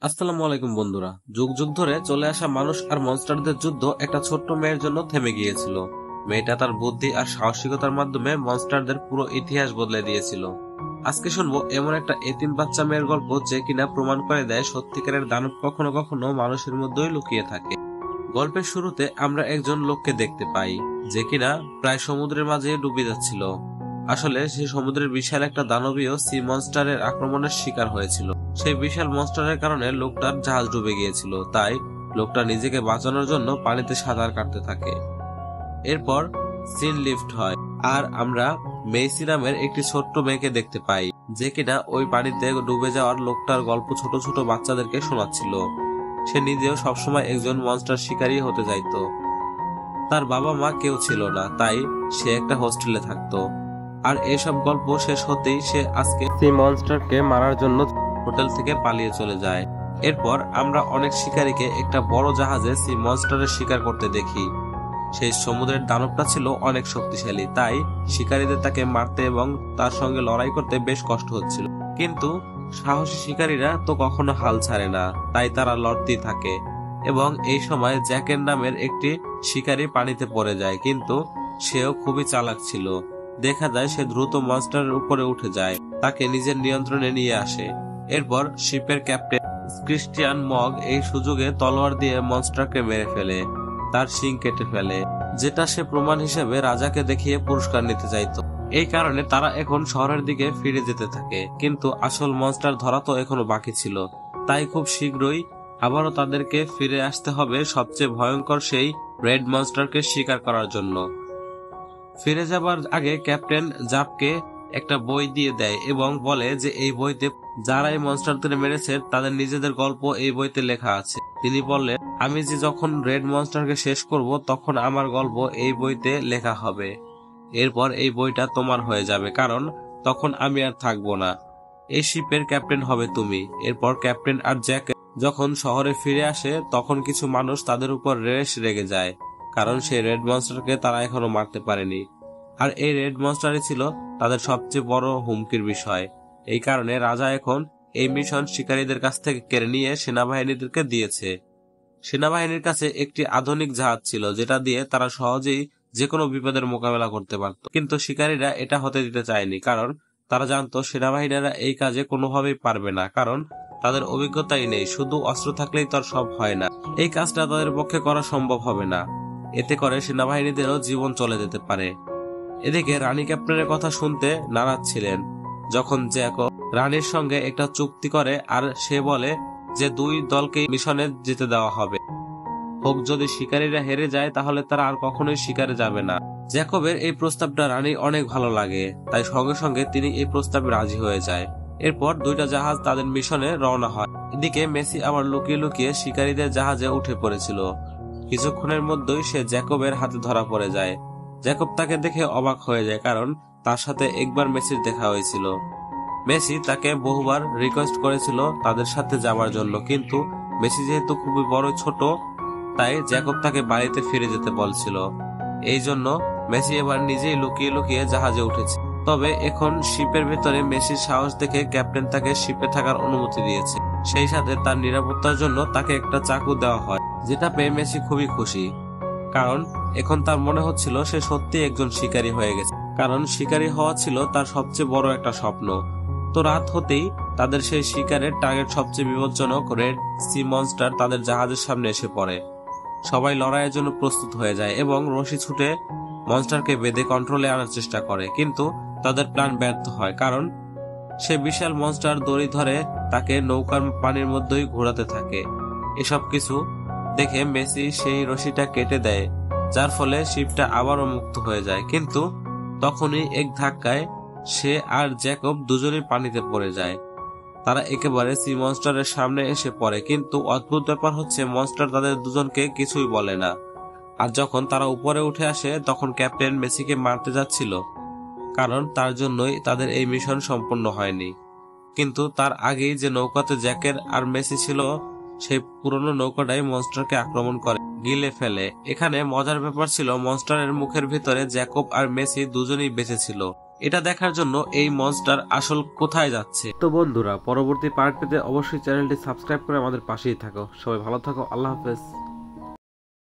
আসসালামু আলাইকুম বন্ধুরা। যুগ যুগ ধরে চলে আসা মানুষ আর মনস্টারদের যুদ্ধ একটা ছোট্ট মেয়ের জন্য থেমে গিয়েছিল। মেয়েটা তার বুদ্ধি আর সাহসিকতার মাধ্যমে মনস্টারদের পুরো ইতিহাস বদলে দিয়েছিল। আজকে শুনবো এমন একটা এতিম বাচ্চা মেয়ের গল্প যে কিনা প্রমাণ করে দেয় সত্যিকারের দানব কখনো কখনো মানুষের মধ্যেই লুকিয়ে থাকে। গল্পের শুরুতে আমরা একজন লোককে দেখতে পাই যে কিনা প্রায় সমুদ্রের মাঝে ডুবে যাচ্ছিল। আসলে সে সমুদ্রের বিশাল একটা দানবীয় সি মনস্টারের আক্রমণের শিকার হয়েছিল। সেই বিশাল মনস্টারের কারণে লোকটার জাহাজ ডুবে গিয়েছিল, তাই লোকটা নিজেকে বাঁচানোর জন্য পানিতে সাঁতার কাটতে থাকে। এরপর সিন লিফট হয় আর আমরা মেইসি নামের একটি ছোট্ট মেয়েকে দেখতে পাই যে কিনা ওই পানিতে ডুবে যাওয়ার লোকটার গল্প ছোট ছোট বাচ্চাদেরকে শোনাচ্ছিল। সে নিজেও সবসময় একজন মনস্টার শিকারী হতে চাইতো। তার বাবা মা কেউ ছিল না, তাই সে একটা হোস্টেলে থাকতো। আর এসব গল্প শেষ হতেই সে আজকে সেই মনস্টারকে মারার জন্য হোটেল থেকে পালিয়ে চলে যায়। এরপর আমরা অনেক শিকারীকে একটা বড় জাহাজে সেই মনস্টারের শিকার করতে দেখি। সেই সমুদ্রের দানবটা ছিল অনেক শক্তিশালী, তাই শিকারীদের তাকে মারতে এবং তার সঙ্গে লড়াই করতে বেশ কষ্ট হচ্ছিল। কিন্তু সাহসী শিকারীরা তো কখনো হাল ছাড়ে না, তাই তারা লড়তেই থাকে। এবং এই সময় জ্যাকের নামের একটি শিকারী পানিতে পড়ে যায়, কিন্তু সেও খুবই চালাক ছিল। দেখা যায় সে দ্রুত মনস্টারের উপরে উঠে যায়, তাকে নিজের নিয়ন্ত্রণে নিয়ে আসে। এরপর শিপের ক্যাপ্টেন ক্রিস্টিয়ান মগ এই সুযোগে তলোয়ার দিয়ে মনস্টারকে মেরে ফেলে, তার শিং কেটে ফেলে, যেটা সে প্রমাণ হিসেবে রাজাকে দেখিয়ে পুরস্কার নিতে চাইতো। এই কারণে তারা এখন শহরের দিকে ফিরে যেতে থাকে, কিন্তু আসল মনস্টার ধরা তো এখনো বাকি ছিল। তাই খুব শীঘ্রই আবারও তাদেরকে ফিরে আসতে হবে সবচেয়ে ভয়ঙ্কর সেই রেড মনস্টারকে শিকার করার জন্য। ফিরে যাবার আগে ক্যাপ্টেন জাপকে একটা বই দিয়ে দেয় এবং বলে যে এই বইতে যারা এই মনস্টারদের মেরেছে তাদের নিজেদের গল্প এই বইতে লেখা আছে। তিনি বললেন, আমি যে যখন রেড মনস্টারকে শেষ করব তখন আমার গল্প এই বইতে লেখা হবে। এরপর এই বইটা তোমার হয়ে যাবে, কারণ তখন আমি আর থাকবো না। এই শিপের ক্যাপ্টেন হবে তুমি। এরপর ক্যাপ্টেন আর জ্যাক যখন শহরে ফিরে আসে তখন কিছু মানুষ তাদের উপর রেগে যায়, কারণ সেই রেড মনস্টারকে তারা এখনো মারতে পারেনি। আর এই রেড মনস্টারই ছিল তাদের সবচেয়ে বড় হুমকির বিষয়। এই কারণে রাজা এখন এই মিশন শিকারীদের কাছ থেকে কেড়ে নিয়ে সেনাবাহিনীদেরকে দিয়েছে। সেনাবাহিনীর কাছে একটি আধুনিক জাহাজ ছিল, যেটা দিয়ে তারা সহজেই যে কোনো বিপদের মোকাবেলা করতে পারত। কিন্তু শিকারীরা এটা হতে দিতে চায়নি, কারণ তারা জানতো সেনাবাহিনীরা এই কাজে কোনোভাবেই পারবে না, কারণ তাদের অভিজ্ঞতাই নেই। শুধু অস্ত্র থাকলেই তো আর সব হয় না। এই কাজটা তাদের পক্ষে করা সম্ভব হবে না। এতে করে সেনাবাহিনীদেরও জীবন চলে যেতে পারে। এদিকে রানী ক্যাপ্টেনের কথা শুনতে নারাজ ছিলেন যখন জ্যাকো রানীর সঙ্গে একটা চুক্তি করে, আর সে বলে যে দুই দলকে মিশনে যেতে দেওয়া হবে। হোক যদি শিকারীরা হেরে যায় তাহলে তারা আর কখনোই শিকারে যাবে না। জ্যাকবের এই প্রস্তাবটা রানী অনেক ভালো লাগে, তাই সঙ্গে সঙ্গে তিনি এই প্রস্তাবে রাজি হয়ে যায়। এরপর দুইটা জাহাজ তাদের মিশনে রওনা হয়। এদিকে মেসি আবার লুকিয়ে লুকিয়ে শিকারীদের জাহাজে উঠে পড়েছিল। কিছুক্ষণের মধ্যেই সে জ্যাকবের হাতে ধরা পড়ে যায়। জ্যাকব তাকে দেখে অবাক হয়ে যায়, কারণ তার সাথে একবার মেসির দেখা হয়েছিল। মেসি তাকে বহুবার রিকোয়েস্ট করেছিল তাদের সাথে যাওয়ার জন্য, কিন্তু মেসি যেহেতু খুবই বড় ছোট, তাই জ্যাকব তাকে বাড়িতে ফিরে যেতে বলছিল। এই জন্য মেসি এবার নিজেই লুকিয়ে লুকিয়ে জাহাজে উঠেছে। তবে এখন শিপের ভেতরে মেসির সাহস দেখে ক্যাপ্টেন তাকে শিপে থাকার অনুমতি দিয়েছে। সেই সাথে তার নিরাপত্তার জন্য তাকে একটা চাকু দেওয়া হয়, যেটা পেয়ে মেসি খুবই খুশি, কারণ এখন তার মনে হচ্ছিল সে সত্যি একজন শিকারী হয়ে গেছে। কারণ শিকারী হওয়া ছিল তার সবচেয়ে বড় একটা স্বপ্ন। তো রাত হতেই তাদের সেই শিকারের টার্গেট সবচেয়ে বিপজ্জনক রেড সি মনস্টার তাদের জাহাজের সামনে এসে পড়ে। সবাই লড়াইয়ের জন্য প্রস্তুত হয়ে যায় এবং রশি ছুটে মনস্টারকে বেঁধে কন্ট্রোলে আনার চেষ্টা করে, কিন্তু তাদের প্ল্যান ব্যর্থ হয়, কারণ সে বিশাল মনস্টার দড়ি ধরে তাকে নৌকার পানির মধ্যেই ঘোরাতে থাকে। এসব কিছু দেখে মেসি সেই রশিটা কেটে দেয়, যার ফলে শিপটা আবারও মুক্ত হয়ে যায়। কিন্তু তখনই এক ধাক্কায় সে আর জ্যাকব দুজনেই পানিতে পড়ে যায়। তারা একেবারে সি মনস্টারের সামনে এসে পড়ে, কিন্তু অদ্ভুত ব্যাপার হচ্ছে মনস্টার তাদের দুজনকে কিছুই বলে না। আর যখন তারা উপরে উঠে আসে তখন ক্যাপ্টেন মেসিকে মারতে যাচ্ছিল, কারণ তার জন্যই তাদের এই মিশন সম্পন্ন হয়নি। কিন্তু তার আগেই যে নৌকাতে জ্যাকের আর মেসি ছিল, সেই পুরনো নৌকাটাই মনস্টারকে আক্রমণ করে গিলে ফেলে। এখানে মজার ব্যাপার ছিল মনস্টারের মুখের ভিতরে জ্যাকব আর মেসি দুজনেই বেঁচে ছিল। এটা দেখার জন্য এই মনস্টার আসল কোথায় যাচ্ছে। তো বন্ধুরা, পরবর্তী পার্ট পেতে অবশ্যই চ্যানেলটি সাবস্ক্রাইব করে আমাদের পাশেই থাকো। সবাই ভালো থাকো, আল্লাহ হাফেজ।